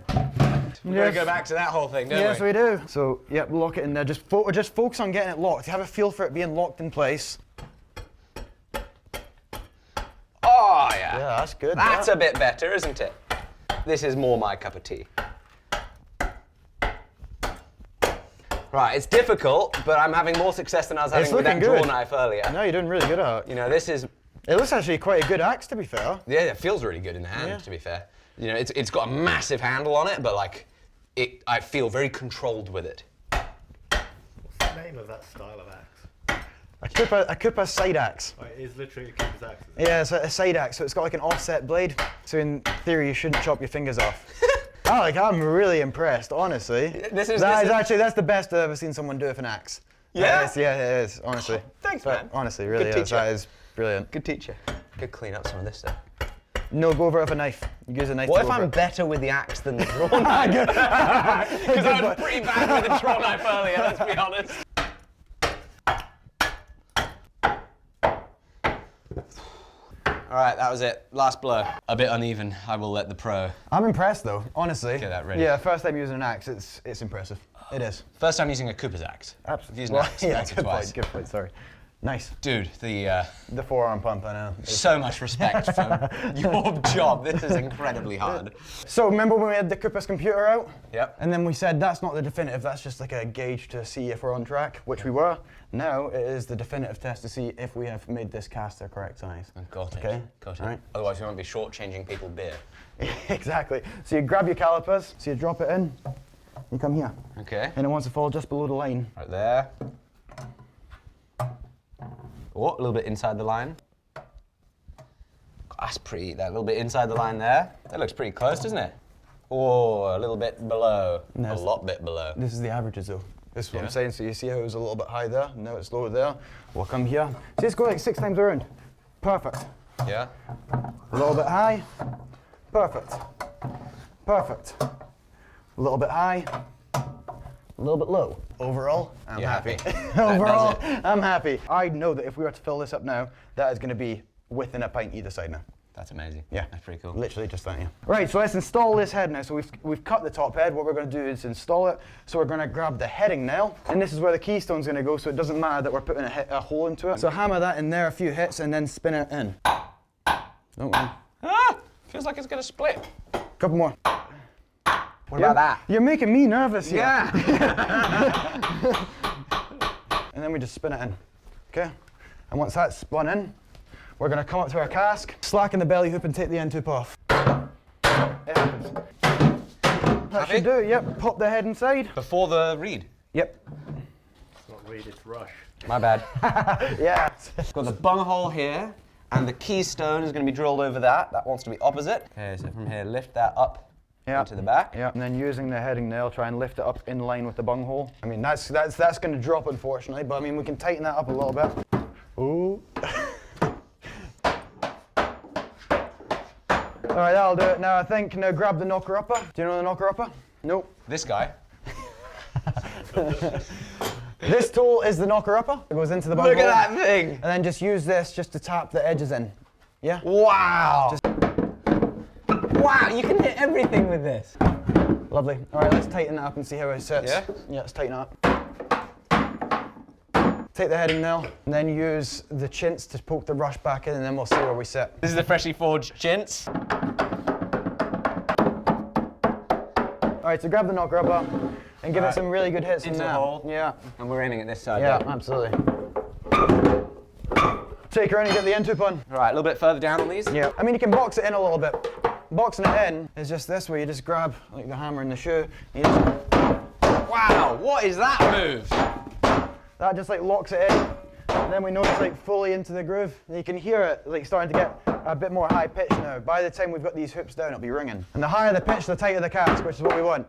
We're going to go back to that whole thing, don't we? Yes, we do. So, yeah, we'll lock it in there. Just focus on getting it locked. You have a feel for it being locked in place. Oh, yeah. Yeah, that's good. That's a bit better, isn't it? This is more my cup of tea. Right, it's difficult, but I'm having more success than I was having with that draw knife earlier. No, you're doing really good at it. You know, this is... It looks actually quite a good axe, to be fair. Yeah, it feels really good in the hand, to be fair. You know, it's got a massive handle on it, but like, I feel very controlled with it. What's the name of that style of axe? A Cooper side axe. Oh, it is literally a Cooper's axe. Yeah, it's a side axe, so it's got like an offset blade. So in theory, you shouldn't chop your fingers off. I'm really impressed, honestly. That's the best I've ever seen someone do with an axe. Yeah? It is, honestly. Oh, thanks, man. Honestly, really Good is. teacher. That is brilliant. Good teacher. Good clean up some of this stuff. No, go over it with a knife. You use a knife. What to if go over I'm it. better with the axe than the draw knife? Because I was pretty bad with the draw knife earlier, let's be honest. All right, that was it. Last blow. A bit uneven. I will let the pro. I'm impressed though, honestly. Get that ready. Yeah, first time using an axe, it's impressive. It is. First time using a Cooper's axe. Absolutely. I've used an axe Yeah, once or good twice. point, good point, sorry. Nice. Dude, the forearm pump, I know. so much respect for your job. This is incredibly hard. So remember when we had the Cooper's computer out? Yep. And then we said that's not the definitive, that's just like a gauge to see if we're on track, which we were. Now it is the definitive test to see if we have made this cast the correct size. Got it. Okay. Got it. All right. Otherwise, we won't be shortchanging people beer. Exactly. So you grab your calipers, so you drop it in, you come here. Okay. And it wants to fall just below the line. Right there. Oh, a little bit inside the line. That's pretty, that little bit inside the line there. That looks pretty close, doesn't it? Oh, a little bit below. A lot bit below. This is the averages though. This is what I'm saying. So you see how it was a little bit high there, now it's lower there. We'll come here. See, let's go like 6 times around. Perfect. Yeah? A little bit high. Perfect. Perfect. A little bit high. A little bit low. Overall, I'm happy. Overall, I'm happy. I know that if we were to fill this up now, that is going to be within a pint either side now. That's amazing. Yeah. That's pretty cool. Literally just that, yeah. Right, so let's install this head now. So we've cut the top head. What we're going to do is install it. So we're going to grab the heading nail, and this is where the keystone's going to go, so it doesn't matter that we're putting a hole into it. So hammer that in there a few hits, and then spin it in. Don't worry. Ah! Feels like it's going to split. Couple more. What about that? You're making me nervous here. Yeah! And then we just spin it in, okay? And once that's spun in, we're gonna come up to our cask, slacken the belly hoop and take the end tube off. It happens. That should do it, yep. Pop the head inside. Before the reed. Yep. It's not reed, it's rush. My bad. Yeah. Got the bung hole here, and the keystone is going to be drilled over that. That wants to be opposite. Okay, so from here, lift that up into the back. Yeah, and then using the heading nail, try and lift it up in line with the bunghole. I mean, that's going to drop, unfortunately, but I mean, we can tighten that up a little bit. Ooh. All right, that'll do it. Now, I think, now grab the knocker-upper. Do you know the knocker-upper? Nope. This guy. This tool is the knocker-upper. It goes into the bunghole. Look at that thing. And then just use this just to tap the edges in. Yeah? Wow. Wow, you can hit everything with this. Lovely. All right, let's tighten it up and see how it sits. Yeah? Yeah, let's tighten it up. Take the heading nail, and then use the chintz to poke the brush back in, and then we'll see where we sit. This is the freshly forged chintz. All right, so grab the knocker-upper and give it some really good hits Into in the there. hole. Yeah. And we're aiming at this side. Yeah, Yeah. absolutely. Take her in and get the end tube on. Right, a little bit further down on these. Yeah. I mean, you can box it in a little bit. Boxing it in is just this, where you just grab like the hammer and the shoe. And you just, Wow, what is that move? that just like locks it in. And then we know it's like fully into the groove. And you can hear it like starting to get a bit more high pitch now. By the time we've got these hoops down, it'll be ringing. And the higher the pitch, the tighter the cask, which is what we want.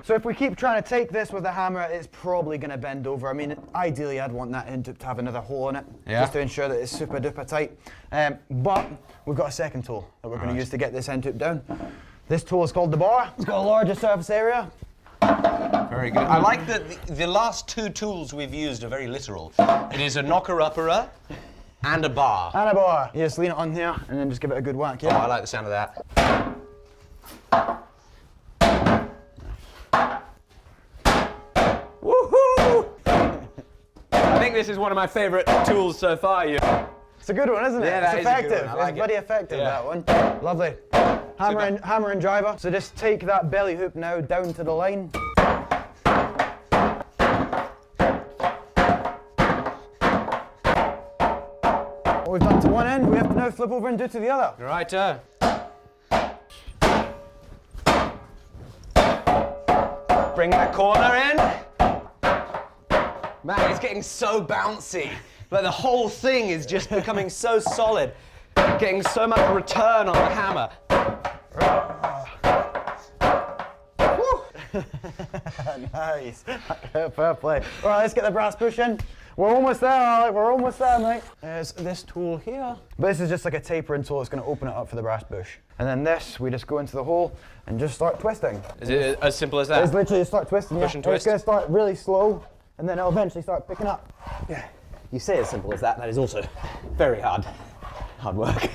So if we keep trying to take this with a hammer, it's probably going to bend over. I mean, ideally, I'd want that end tube to have another hole in it, just to ensure that it's super duper tight. But we've got a second tool that we're going to use to get this end tube down. This tool is called the bar. It's got a larger surface area. Very good. I like that the last two tools we've used are very literal. It is a knocker-upper and a bar. And a bar. You just lean it on here and then just give it a good whack, yeah? Oh, I like the sound of that. Woohoo! I think this is one of my favorite tools so far. It's a good one, isn't it? Yeah, that it's is a good effective. one. I like It's bloody it. effective, Yeah. that one. Lovely. Hammer and driver. So just take that belly hoop now down to the line. What we've done to one end, we have to now flip over and do to the other. Right, bring that corner in. Man, it's getting so bouncy. Like the whole thing is just becoming so solid. Getting so much return on the hammer. Nice. Fair play. All right, let's get the brass push in. We're almost there, Alec. We're almost there, mate. There's this tool here. But this is just like a tapering tool. It's going to open it up for the brass bush. And then this, we just go into the hole and just start twisting. Is it as simple as that? It's literally just start twisting. Push and twist. It's going to start really slow, and then it'll eventually start picking up. Yeah. You say as simple as that, that is also very hard. Hard work.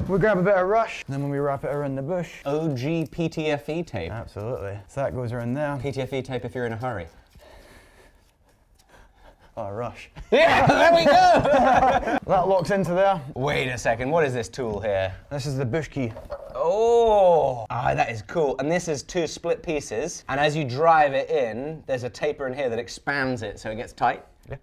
We grab a bit of rush, and then when we wrap it around the bush. OG PTFE tape. Absolutely. So that goes around there. PTFE tape if you're in a hurry. Oh, rush. Yeah, there we go! That locks into there. Wait a second, what is this tool here? This is the bush key. Oh, that is cool. And this is two split pieces. And as you drive it in, there's a taper in here that expands it so it gets tight. Yeah.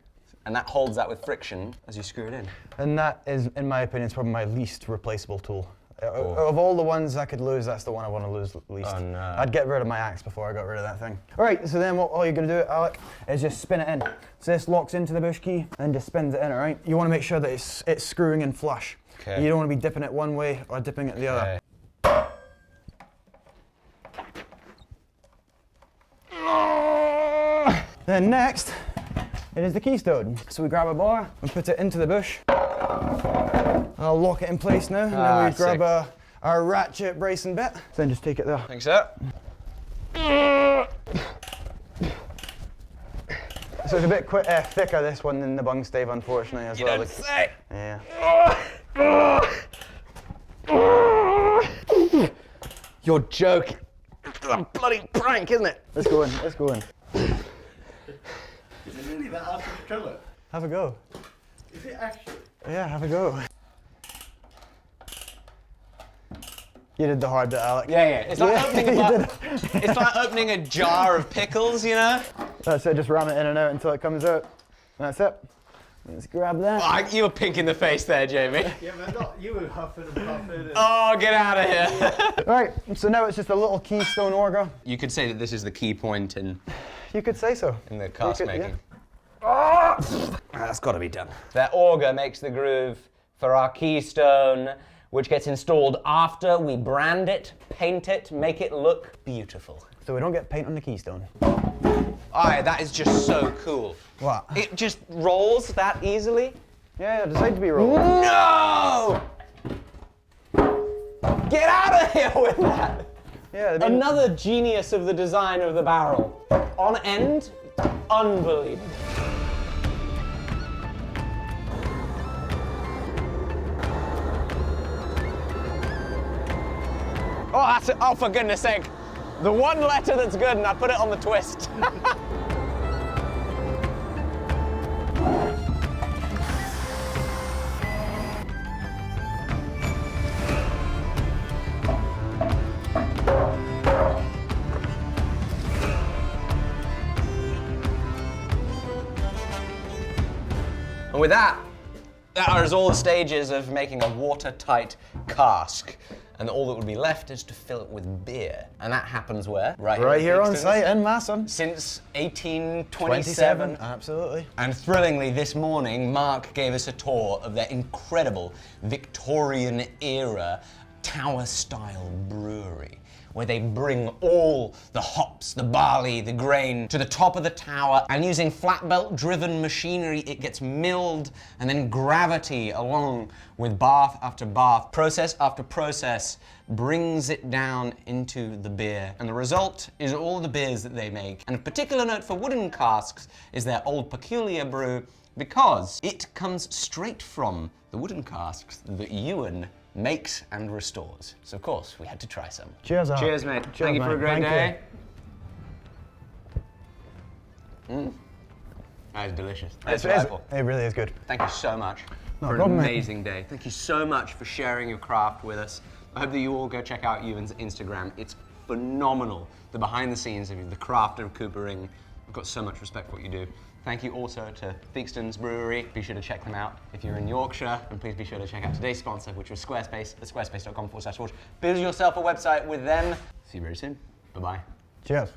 And that holds that with friction as you screw it in. And that is, in my opinion, is probably my least replaceable tool. Of all the ones I could lose, that's the one I want to lose least. Oh, no. I'd get rid of my axe before I got rid of that thing. All right, so then all you're going to do, Alec, is just spin it in. So this locks into the bush key and just spins it in, all right? You want to make sure that it's screwing in flush. Okay. You don't want to be dipping it one way or dipping it the other. Then next, it is the keystone. So we grab a bar and put it into the bush. I'll lock it in place now, and then we grab our ratchet bracing bit. Then just take it there. Thanks, sir. So it's a bit thicker, this one, than the bung stave, unfortunately, as well. Don't say. Yeah. You're joking. It's a bloody prank, isn't it? Let's go in, let's go in. Is it really that hard to control it? Have a go. Is it actually? Yeah, have a go. You did the hard bit, Alec. Yeah. It's like opening it's like opening a jar of pickles, you know? That's it, just ram it in and out until it comes out. That's it. Let's grab that. Oh, you were pink in the face there, Jamie. Yeah, but not you were huffing and puffing. And Oh, get out of here. Right, so now it's just a little keystone auger. You could say that this is the key point in You could say so. the cask You could, making. yeah. That's got to be done. Their auger makes the groove for our keystone, which gets installed after we brand it, paint it, make it look beautiful. So we don't get paint on the keystone. Aye, that is just so cool. What? It just rolls that easily. Yeah, designed to be rolled. No! Get out of here with that! Yeah, Another genius of the design of the barrel. On end, unbelievable. Oh, that's it. Oh, for goodness sake. The one letter that's good, and I put it on the twist. And with that, that is all the stages of making a watertight cask. And all that would be left is to fill it with beer. And that happens where? Right here on site in Masson. Since 1827. Absolutely. And thrillingly, this morning, Mark gave us a tour of their incredible Victorian era tower-style brewery, where they bring all the hops, the barley, the grain to the top of the tower, and using flat belt driven machinery, it gets milled, and then gravity, along with bath after bath, process after process, brings it down into the beer. And the result is all the beers that they make. And a particular note for wooden casks is their Old Peculiar brew, because it comes straight from the wooden casks that Ewan makes and restores. So of course, we had to try some. Cheers, Al. Cheers, mate. Cheers, Thank you for a great Thank day. That is delicious. It That's is. delightful. It really is good. Thank you so much for an problem, mate. amazing day. Thank you so much for sharing your craft with us. I hope that you all go check out Ewan's Instagram. It's phenomenal. The behind the scenes of the craft of coopering. I've got so much respect for what you do. Thank you also to Theakston's Brewery. Be sure to check them out if you're in Yorkshire. And please be sure to check out today's sponsor, which was Squarespace at squarespace.com/watch. Build yourself a website with them. See you very soon. Bye-bye. Cheers.